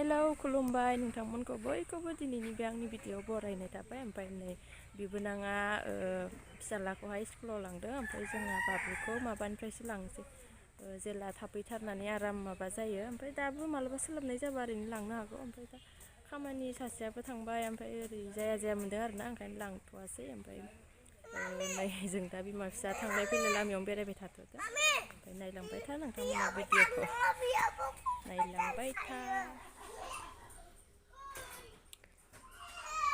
Hello खुलुमबाय नोंथांमोनखौ बयखौबो दिनैनि बे आंनि भिडिअ बरायनाय थाबाय। ओमफ्राय नै बिबोनाङा फिसालाखौहाय स्कुलाव लांदों। ओमफ्राय जोंहा बाबुखौ माबानिफ्रायसो लांसै जेला थाफैथारनानै आराम माबा जायो। ओमफ्राय दाबो मालाबा सोलाबनाय जाबा ओरैनो लांनो हागौ। ओमफ्राय दा खामानि सासेयाबो थांबाय ओमफ्राय ओरै जाया मोनदों आरोना, ओंखायनो लांथ'वासै। ओमफ्राय नै जों दा बिमा फिसा थांलाय फैलाय लामायावनो बेरायबाय थाथ'दो। ओमफ्राय नायलांबाय था नोंथांमोना भिडिअखौ नायलांबाय था।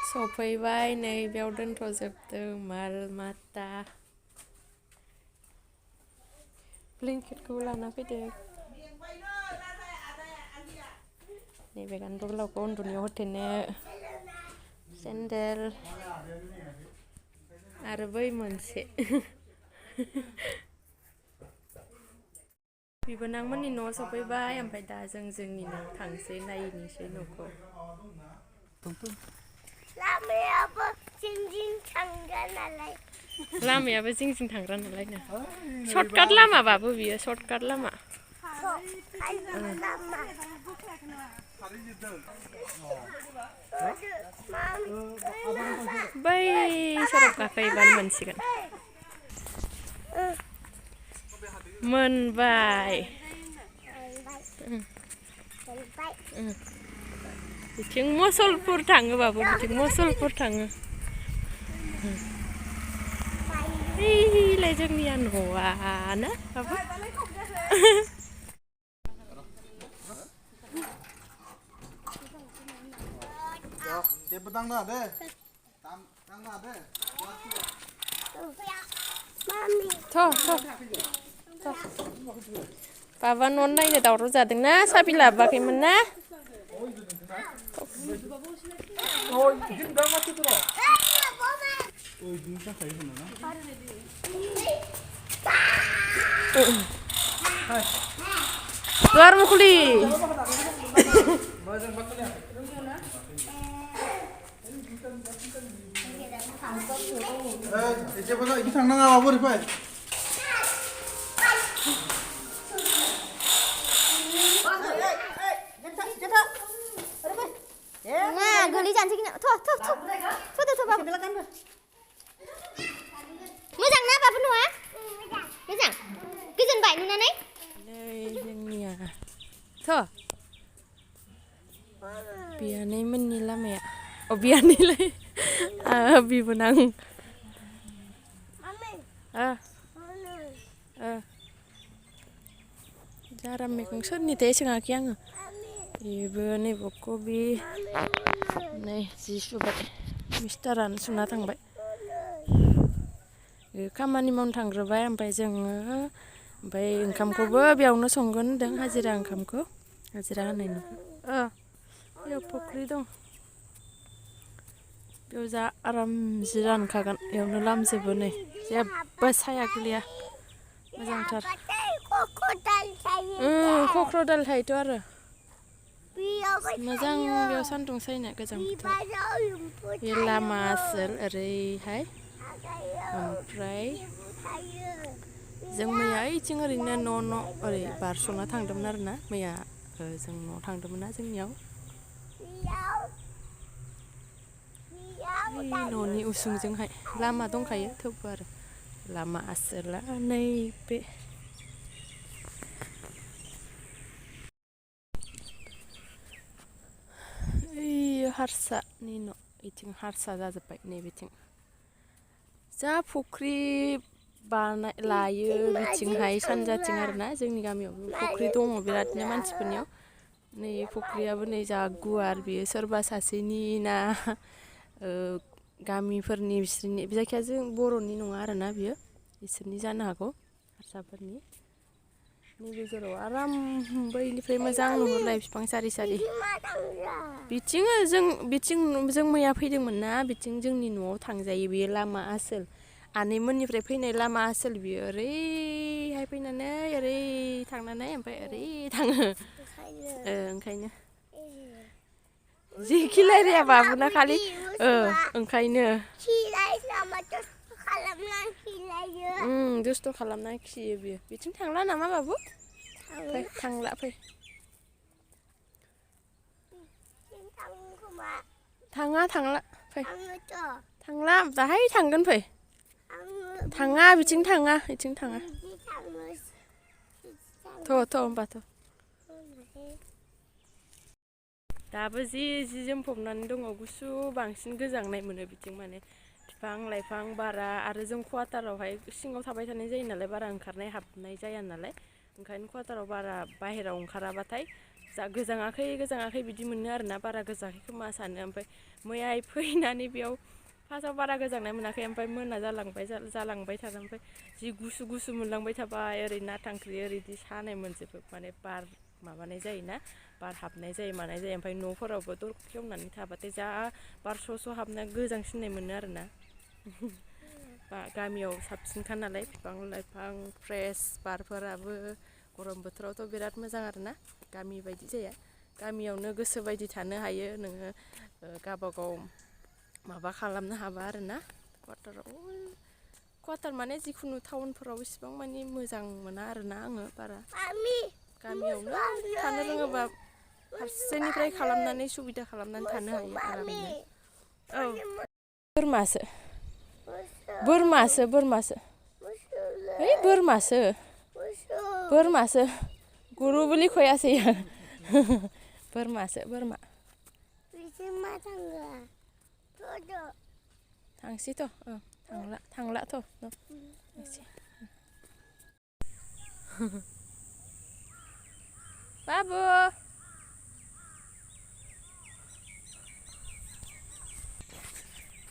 सफैबाय नै बेयाव दोनथ'जोबदों माल माथा। ब्लेंकेटखौबो लाना फैदो। नैबे गानदु उन्दुनायाव होथेनो सेन्देल आरो बै मोनसे बिबोनांमोननि न'आव सफैबाय। ओमफ्राय दा जों जोंनि न'आव थांसै नायनोसै न'खौ। लामायाबो जिं जिं थांग्रा नालायनो सर्टकाट लामाबाबो बियो सर्टकाट लामा। बै सरक गाखोहैबानो मोनसिगोन। मोनबाय बिथिं मुसलपुर थाङो बाबु, बिथिं मुसलपुर थाङो। ओइलाय जोंनिया न'आनो बाबु। जेबो दांनाङा दे, दांनाङा दे। बाबा न' नायनो दावराव जादोंना, साबि लाबोआखैमोन ना? Luar mukuli. जेबो इदि थांनाङा बाबु ओरै फै। गोलै जानोसै गिना मोजां ना बाबु न'आ? मोजां गोजोनबाय नुनानै? नै जोंनिया बियानैमोननि लामाया बियानैलाय बिबोनां जारा मैगं सोरनिथाय सोङाखै आङो। बेबो नैबे कबि नै जि सुबाय मिस्टारानो सुना थांबाय। खामानि मावनो थांग्रोबाय। ओमफ्राय जोङो ओंखामखौबो बेयावनो संगोन होनदों, हाजिरा ओंखामखौ हाजिरा होनायनि। बेयाव फुख्रि दं, बेयाव जा आराम जिरानखागोन। बेयावनो लामजोबो नै जेबो साया गोलैया मोजांथार। क'क्राझार थायोथ' आरो मोजां बेयाव सान्दुं सायनो गोजां बोथोर। बे लामा आसोल ओरैहाय। ओमफ्राय जों मैया ओइथिं ओरैनो न' ओरै बारस'ना थांदोंमोन आरोना। मैया जों न'आव थांदोंमोन ना जोंनियाव। न'नि उसुंजोंहाय लामा दंखायो, थेवबो आरो लामा आसोला नैबे। हारसानि न', बेथिं हारसा जाजोब्बाय नैबेथिं। जा फुख्रि लायो बिथिंहाय सानजाथिं आरोना। जोंनि गामियावबो फुख्रि दङ बिरादनो मानसिफोरनियाव। नै फुख्रियाबो नै जा गुवार, बियो सोरबा सासेनि ना गामिफोरनि बिसोरनि, जायखिया जों बर'नि नङा आरोना बियो, बिसोरनि जानो हागौ हारसाफोरनि। नै गेजेराव आराम बैनिफ्राय मोजां नुहुरलाय बिफां सारि सारि। बिथिं जों मैया फैदोंमोन ना, बिथिं जोंनि न'आव थांजायो। बेयो लामा आसोल, आनैमोननिफ्राय फैनाय लामा आसोल बियो। ओरैहाय फैनानै ओरै थांनानै ओमफ्राय ओरै थाङो। ओंखायनो जिखि रायलाया बाबुना खालि ओंखायनो दुस्थ' खालामना खियो बियो। बिथिं थांला नामा बाबु? फै थांला फै। थाङा थांला फै थांला दाहाय थांगोन फै थाङा बिथिं थाङा बिथिं थाङा थ' होमबा थ' दाबो जि जोमफबनानै दङ गुसु बांसिन गोजांनाय मोनो बिथिं माने बिफां लाइफां बारा आरो जों क्वाटारावहाय सिङाव थाबाय थानाय जायो नालाय बारा ओंखारनाय हाबनाय जाया नालाय ओंखायनो क्वाटाराव बारा बाहेराव ओंखाराबाथाय जा गोजाङाखै बिदि मोनो आरोना बारा गोजाङाखै खोमा सानो ओमफ्राय मैयाहाय फैनानै बेयाव फार्स्टआव बारा गोजांनाय मोनाखै ओमफ्राय मोना जालांबाय थादों ओमफ्राय जि गुसु मोनलांबाय थाबाय ओरै नाथांख्रि ओरैदि सानाय मोनजोबो माने बार माबानाय जायोना बार हाबनाय जायो मानाय जायो ओमफ्राय न'फोरावबो दर खेवनानै थाबाथाय जा बार स्र' हाबना गोजांसिननाय मोनो आरोना गामियाव साबसिनखा नालाय बिफां लाइफां फ्रेस बारफोराबो गरम बोथोरावथ' बिराद मोजां आरोना गामि बायदि जाया गामियावनो गोसो बायदि थानो हायो नोङो गावबागाव माबा खालामनो हाबा आरोना क्वाटार माने जिखुनु टाउनफोराव इसिबां माने मोजां मोना आरोना आङो बारा गामियावनो थानो रोङोबा फारसेनिफ्राय खालामनानै सुबिदा खालामनानै थानो हायो आरामनो औ बोरमासो है बोरमासो गुरु बोलि खयासै बोरमासो थांसैथ' थांलाथ' थांसै बाबु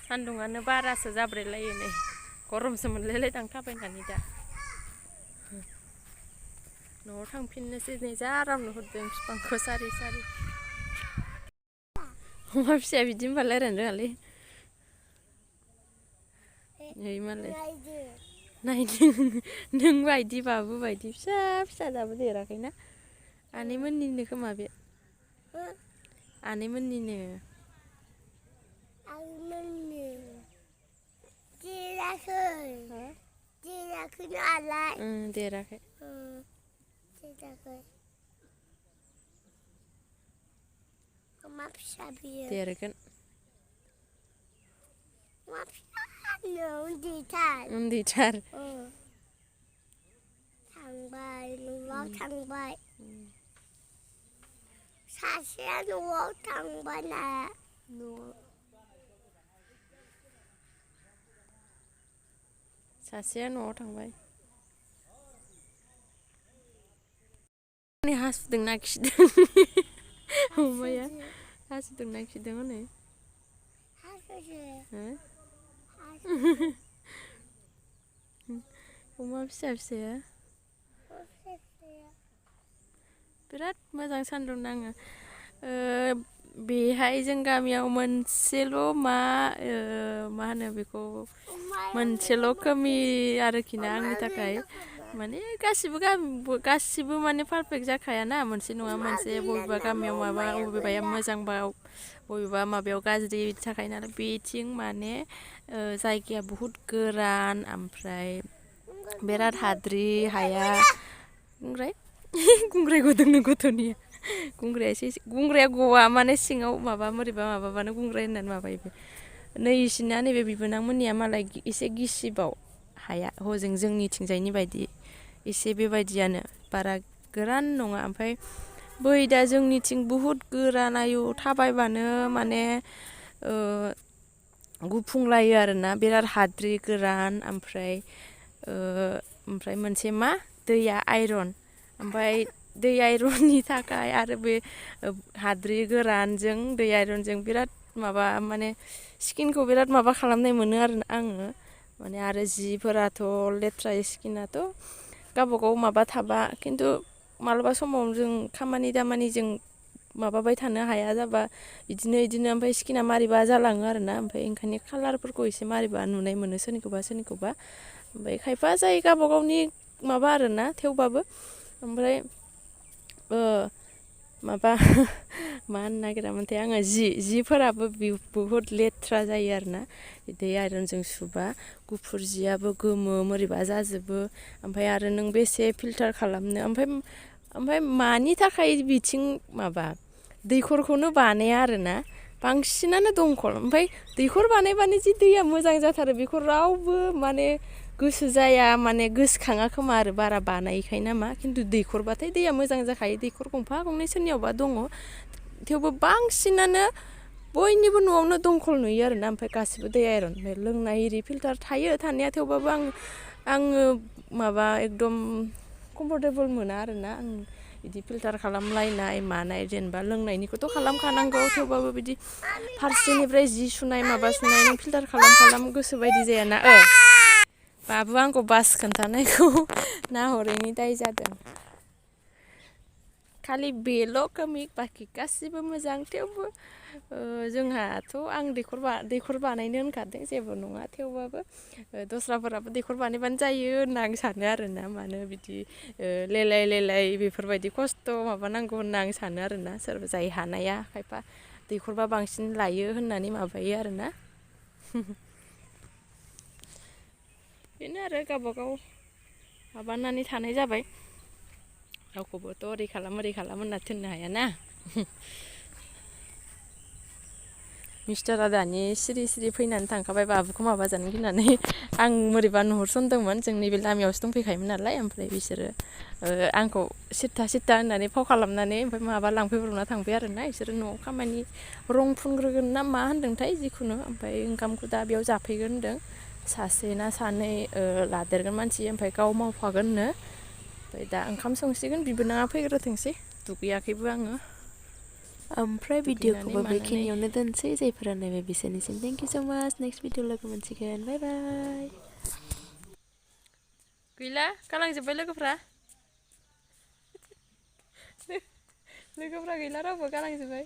सान्दुङानो बारासो जाब्रेलायो नै गरमसो मोनलायलायदां थाबायनानै दा न'आव थांफिननोसै नै जा आराम नुहुरदों बिफांखौ सारि अमा फिसाया बिदि होनबा रायज्लायनो रोङालै नै मालाय नायदो नों बायदि बाबु बायदि फिसा दाबो देराखैना आनैमोननिनो खोमा बे आनैमोननिनो देराखै देरगोन उन्दैथार थांबाय न'आव थांबाय सासेया न'आव थांबाय ना सासेया न'आव थांबाय हासुदोंना खिदों अमाया हासुदोंना खिदों हनै अमा फिसाया बिराद मोजां सान्दुं नाङो बेहाय जों गामियाव मोनसेल' मा होनो बेखौ मोनसेल' खोमि आरोखि ना आंनि थाखाय माने गासिबो माने पारफेक्ट जाखायाना मोनसे नङा मोनसे बबेबा गामियाव माबा बबेबाया मोजांबा बबेबा माबायाव गाज्रि बिदि थाखायो नालाय बेथिं माने जायगाया बहुद गोरान ओमफ्राय बिराद हाद्रि हाया ओमफ्राय गुंग्राय गदोंनो गथ'निया गुंग्राया गवा माने सिङाव माबाबानो गुंग्राय होननानै माबायो नै इसिना नैबे बिबोनांमोननिया मालाय एसे गिसिबाव हाया हजों जोंनिथिंजायनि बायदि एसे बेबायदियानो बारा गोरान नङा ओमफ्राय बै दा जोंनिथिं बहुद गोरान आयु थाबायबानो माने गुफुंलायो आरोना बिराद हाद्रि गोरान ओमफ्राय मोनसे मा दैया आइरन ओमफ्राय दै आइरननि थाखाय आरो बे हाद्रि गोरानजों दै आइरनजों बिराद माबा माने स्किनखौ बिराद माबा खालामनाय मोनो आरो आङो माने आरो जिफोराथ' लेथ्रा स्किनाथ' गावबागाव माबा थाबा खिन्थु मालाबा समाव जों खामानि दामानिजों माबाबाय थानो हाया जाबा बिदिनो ओमफ्राय स्किना मारैबा जालाङो आरोना ओमफ्राय ओंखायनो कालारफोरखौ एसे मारैबा नुनाय मोनो सोरनिखौबा ओमफ्राय खायफा जाय गावबा गावनि माबा आरोना थेवबाबो ओमफ्राय माबा मा होननो नागिरामोनथाय आङो जिफोराबो बुहुद लेथ्रा जायो आरोना दै आइरनजों सुबा गुफुर जियाबो गोमो मोरैबा जाजोबो ओमफ्राय आरो नों बेसे फिल्टार खालामनो ओमफ्राय मानि थाखाय बिथिं माबा दैखरखौनो बानाया आरोना बांसिनानो दंखल ओमफ्राय दैखर बानायबानो जि दैया मोजां जाथारो बेखौ रावबो माने गोसो जाया माने गोसोखाङा खोमा आरो बारा बानायखाय नामा खिन्थु दैखरबाथाय दैया मोजां जाखायो दैखर गंफा गंनै सोरनियावबा दङ थेवबो बांसिनानो बयनिबो न'आवनो दंखल नुयो आरोना ओमफ्राय गासिबो दै आयरन ओमफ्राय लोंनाय इरि फिल्टार थायो थानाया थेवबाबो आङो माबा एकदम कमफर्टेबोल मोना आरोना आं बिदि फिल्टार खालामलायनाय मानाय जेनेबा लोंनायनिखौथ' खालामखानांगौ थेवबाबो बिदि फारसेनिफ्राय जि सुनाय माबा सुनाय नों फिल्टार खालाम गोसो बायदि जायाना बाबु आंखौ बास खोन्थानायखौ नाहरैनि दाय जादों खालि बेल' कमिक बाखि गासिबो मोजां थेवबो जोंहाथ' आं दैखर बानायनो होनखादों जेबो नङा थेवबाबो दस्राफोराबो दैखर बानायबानो जायो होनना आं सानो आरोना मानो बिदि लेलाय बेफोरबायदि खस्थ' माबानांगौ होनना आं सानो आरोना सोरबा जाय हानाया खायफा दैखरबा बांसिन लायो होननानै माबायो आरोना बेनो आरो गावबागाव माबानानै थानाय जाबाय रावखौबोथ' ओरै खालाम होनना थिननो हायाना मिस्टारा दानि सिरि फैनानै थांखाबाय बाबुखौ माबा जानो गिनानै आं बोरैबा नुहुरसनदोंमोन जों नैबे लामायावसो दंफैखायोमोन नालाय ओमफ्राय बिसोरो आंखौ सिथा होननानै फाव खालामनानै ओमफ्राय माबा लांफैब्रबना थांबाय आरोना बिसोरो न'आव खामानि रं फुनग्रोगोन ना मा होनदोंथाय जिखुनु ओमफ्राय ओंखामखौ दा बेयाव जाफैगोन होनदों सासे ना सानै लादेरगोन मानसि ओमफ्राय गाव मावफागोननो ओमफ्राय दा ओंखाम संसिगोन बिबोनाङा फैग्रोथोंसै दुगैयाखैबो आङो ओमफ्राय भिडिअखौबो बेखिनियावनो दोनसै जायफोरा नायबाय बिसोरनिसिम थेंक इउ स' माच नेक्स्ट भिडिअ लोगो मोनसिगोन बाय बाय गैला गालांजोब्बाय लोगोफ्रा गैला रावबो गालांजोब्बाय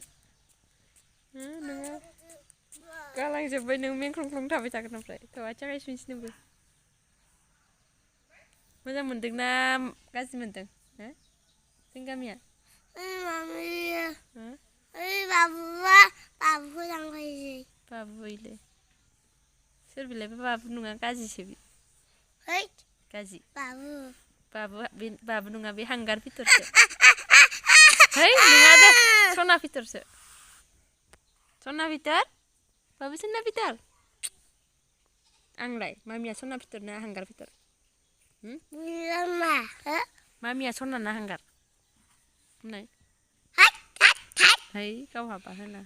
नोङो गालांजोब्बाय नों मेंख्लं थाबाय थागोन ओमफ्राय थ' आथिं आखाइ सुनोबो मोजां मोनदोंना गाज्रि मोनदों जों गामिया बाबु इले सोर बिलाय बाबु नङा गाजिसो बि गाजि बाबु नङा बे हांगार फिथरसो है नङा दे सना फिथरसो सना फिथर बाबु सना फिथर आंलाय मामिया सना फिथर ना हांगार फिथर मामिया सना ना हांगार है गावहाबा होना